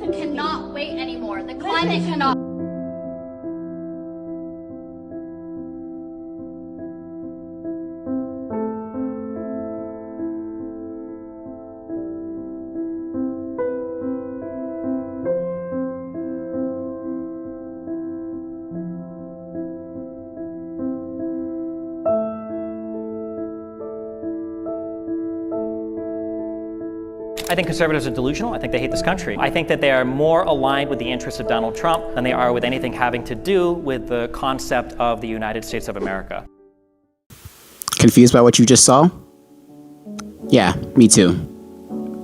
Earth cannot wait anymore. The climate cannot. I think conservatives are delusional. I think they hate this country. I think that they are more aligned with the interests of Donald Trump than they are with anything having to do with the concept of the United States of America. Confused by what you just saw? Yeah, me too.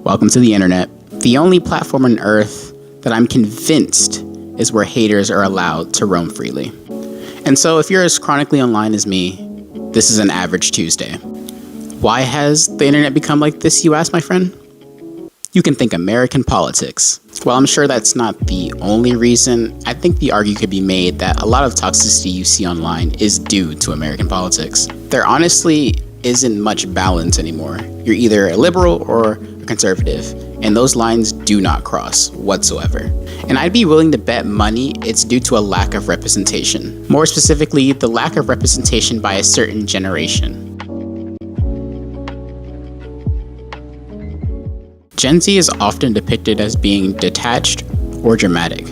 Welcome to the internet. The only platform on earth that I'm convinced is where haters are allowed to roam freely. And so if you're as chronically online as me, this is an average Tuesday. Why has the internet become like this, you ask, my friend? You can think American politics. While I'm sure that's not the only reason, I think the argument could be made that a lot of toxicity you see online is due to American politics. There honestly isn't much balance anymore. You're either a liberal or a conservative, and those lines do not cross whatsoever. And I'd be willing to bet money it's due to a lack of representation. More specifically, the lack of representation by a certain generation. Gen Z is often depicted as being detached or dramatic,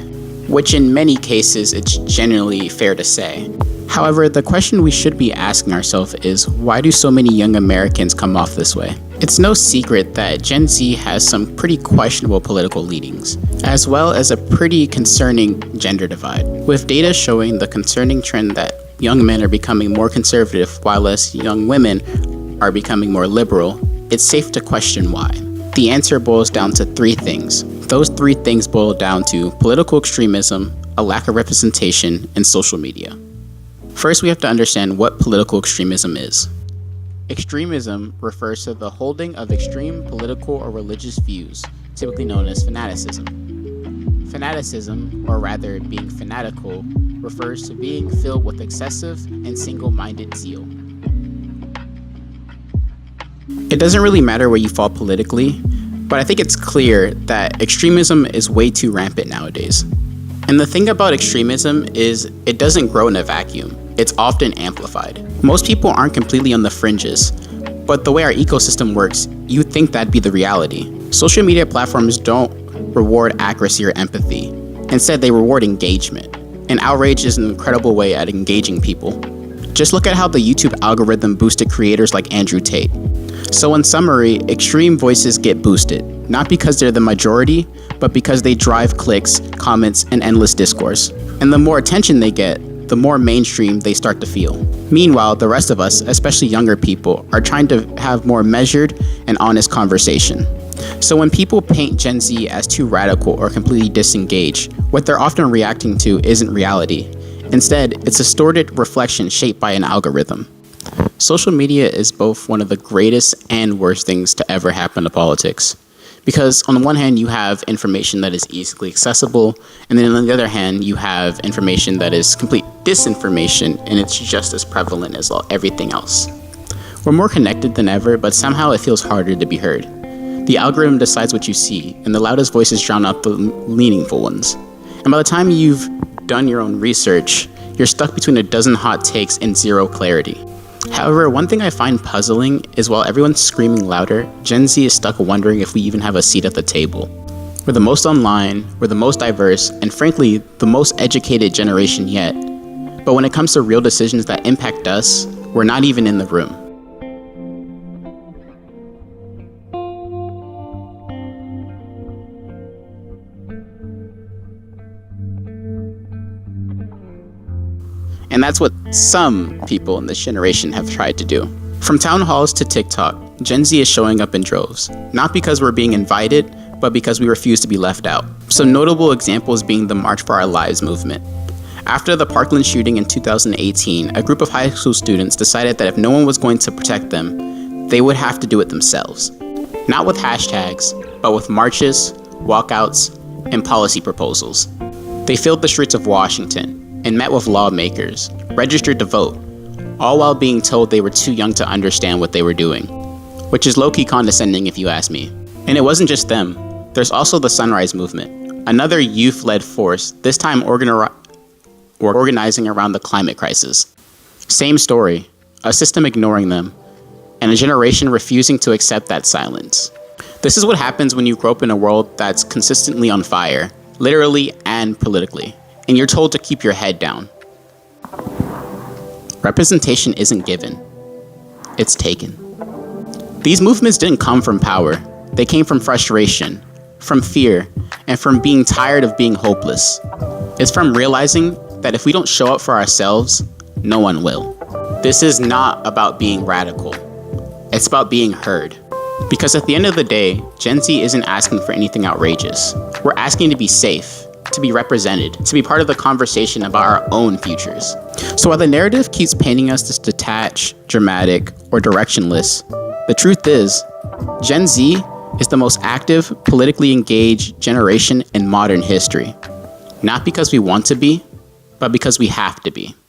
which in many cases it's generally fair to say. However, the question we should be asking ourselves is, why do so many young Americans come off this way? It's no secret that Gen Z has some pretty questionable political leanings, as well as a pretty concerning gender divide, with data showing the concerning trend that young men are becoming more conservative while as young women are becoming more liberal. It's safe to question why. The answer boils down to three things. Those three things boil down to political extremism, a lack of representation, and social media. First, we have to understand what political extremism is. Extremism refers to the holding of extreme political or religious views, typically known as fanaticism. Fanaticism, or rather being fanatical, refers to being filled with excessive and single-minded zeal. It doesn't really matter where you fall politically, but I think it's clear that extremism is way too rampant nowadays. And the thing about extremism is it doesn't grow in a vacuum. It's often amplified. Most people aren't completely on the fringes, but the way our ecosystem works, you'd think that'd be the reality. Social media platforms don't reward accuracy or empathy. Instead, they reward engagement. And outrage is an incredible way at engaging people. Just look at how the YouTube algorithm boosted creators like Andrew Tate. So in summary, extreme voices get boosted, not because they're the majority, but because they drive clicks, comments, and endless discourse. And the more attention they get, the more mainstream they start to feel. Meanwhile, the rest of us, especially younger people, are trying to have more measured and honest conversation. So when people paint Gen Z as too radical or completely disengaged, what they're often reacting to isn't reality. Instead, it's a distorted reflection shaped by an algorithm. Social media is both one of the greatest and worst things to ever happen to politics. Because on the one hand, you have information that is easily accessible, and then on the other hand, you have information that is complete disinformation, and it's just as prevalent as everything else. We're more connected than ever, but somehow it feels harder to be heard. The algorithm decides what you see, and the loudest voices drown out the meaningful ones. And by the time you've done your own research, you're stuck between a dozen hot takes and zero clarity. However, one thing I find puzzling is while everyone's screaming louder, Gen Z is stuck wondering if we even have a seat at the table. We're the most online, we're the most diverse, and frankly, the most educated generation yet. But when it comes to real decisions that impact us, we're not even in the room. And that's what some people in this generation have tried to do. From town halls to TikTok, Gen Z is showing up in droves, not because we're being invited, but because we refuse to be left out. Some notable examples being the March for Our Lives movement. After the Parkland shooting in 2018, a group of high school students decided that if no one was going to protect them, they would have to do it themselves. Not with hashtags, but with marches, walkouts, and policy proposals. They filled the streets of Washington and met with lawmakers, registered to vote, all while being told they were too young to understand what they were doing, which is low-key condescending if you ask me. And it wasn't just them. There's also the Sunrise Movement, another youth-led force, this time organizing around the climate crisis. Same story, a system ignoring them, and a generation refusing to accept that silence. This is what happens when you grow up in a world that's consistently on fire, literally and politically, and you're told to keep your head down. Representation isn't given, it's taken. These movements didn't come from power, they came from frustration, from fear, and from being tired of being hopeless. It's from realizing that if we don't show up for ourselves, no one will. This is not about being radical. It's about being heard. Because at the end of the day, Gen Z isn't asking for anything outrageous. We're asking to be safe, to be represented, to be part of the conversation about our own futures. So while the narrative keeps painting us as detached, dramatic, or directionless, the truth is, Gen Z is the most active, politically engaged generation in modern history. Not because we want to be, but because we have to be.